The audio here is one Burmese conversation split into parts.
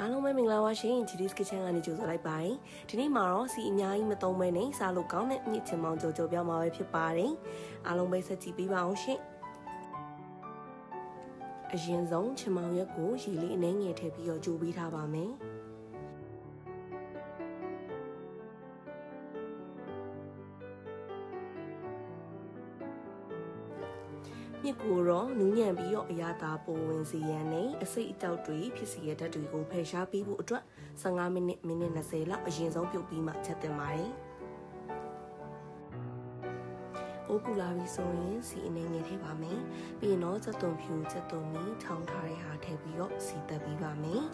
အားလုံးပဲမင်္ဂလာပါရှင် GD's Kitchen ကနေကြိုဆိုလိုက်ပါတယ်ဒီနေ့မှာတော့စီအများကြီးမသုံးမဲနဲ့စားလို့ကောင်းတဲ့မြင့်ချင်မောင်ကြော်ကြော်ပြောင်းမှာပဲဖြစ်ပါတယ်အားလုံးပဲဆက်ကြည့်ပေးပါအောင်ရှင်အရင်ဆုံးချင်မောင်ရက်ကိုရေလေးအနှဲငယ်ထည့်ပြီးတော့ကြိုပေးထားပါမယ်မြစ်ကိုတော့နူးညံ့ပြီးတော့အရာသာပိုဝင်စီရန်နဲ့အစိတ်အတောက်တွေဖြစ်စီရတဲ့ဓာတ်တွေကိုဖယ်ရှားပေးဖို့အတွက်15မိနစ်20လောက်အရင်ဆုံးပြုတ်ပြီးမှချက်တင်ပါတယ်။အိုးပူလာပြီးဆိုရင်စီအနေငယ်ထည့်ပါမယ်။ပြီးရင်တော့စက်သွန်ဖြူစက်သွန်မီထောင်ထားတဲ့ဟာထည့်ပြီးတော့စီတက်ပေးပါမယ်။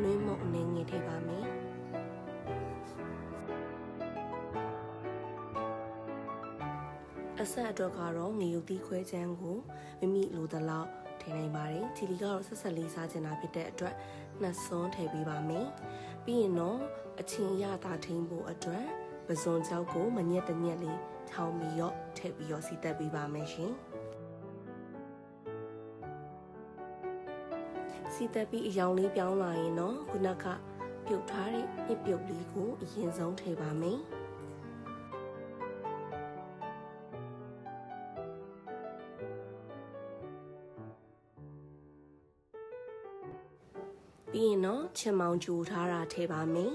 နွေးမုံအနေငယ်ထည့်ပါမယ်။အဆက်အတွက်ကတော့ငရုတ်သီးခွဲချမ်းကိုမိမိလိုသလောက်ထည့်နိုင်ပါတယ်။ချီလီကတော့ဆက်ဆက်လေးစားချင်တာဖြစ်တဲ့အတွက်နှစ်စွန်းထည့်ပေးပါမယ်။ပြီးရင်တော့အချင်းရတာထိန်းဖို့အတွက်ပဇွန်ကြောက်ကိုမညက်တညက်လေးထောင်းပြီးတော့ထည့်ပြီးတော့စီတက်ပေးပါမယ်ရှင်။စီတက်ပြီးအယောင်လေးပြောင်းလာရင်တော့ခုနကပြုတ်ထားတဲ့မြစ်ပြုတ်လေးကိုအရင်ဆုံးထည့်ပါမယ်။ပြီးရင်တော့ချင်မောင်ကြိုထားတာထည့်ပါမယ်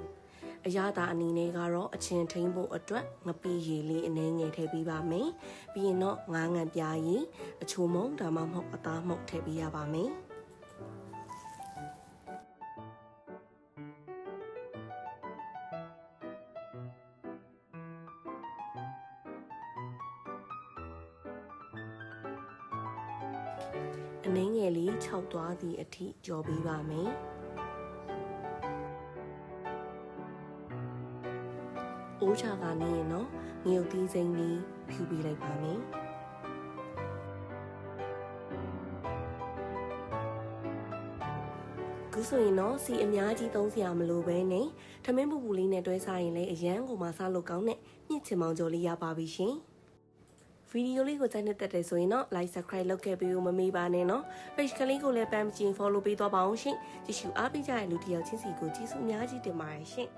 ။အရသာအနေနဲ့ကတော့အချင်းထိန်ဖို့အတွက်ငပိရည်လေးအနှဲငယ်ထည့်ပေးပါမယ်။ပြီးရင်တော့ငါးငံပြားရည်အချိုမုံဒါမှမဟုတ်အသားမှုန့်ထည့်ပေးရပါမယ်။အနှင်းငယ်လေးခြောက်သွားသည့်အထိကြော်ပေးပါမယ်။အိုးချကနေရင်တော့ငရုတ်သီးစိမ်းလေးဖြူပေးလိုက်ပါမယ်။ခုဆိုရင်တော့စီအများကြီးသုံးစရာမလိုပဲနဲ့ထမင်းပူပူလေးနဲ့တွဲစားရင်လည်းအရန်ကိုမှစားလို့ကောင်းတဲ့မြင့်ချင်မောင်ကြော်လေးရပါပြီရှင်။ဗီဒီယိုလေးကိုကြိုက်နေတဲ့တဲ့ဆိုရင်တော့ like subscribe လုပ်ခဲ့ပြီးမမေ့ပါနဲ့နော် page ကလေးကိုလည်းပမ်းမကျင် follow ပေးသွားပါအောင်ရှင်ကြည့်ရှုအားပေးကြတဲ့လူတစ်ယောက်ချင်းစီကိုကျေးဇူးအများကြီးတင်ပါတယ်ရှင်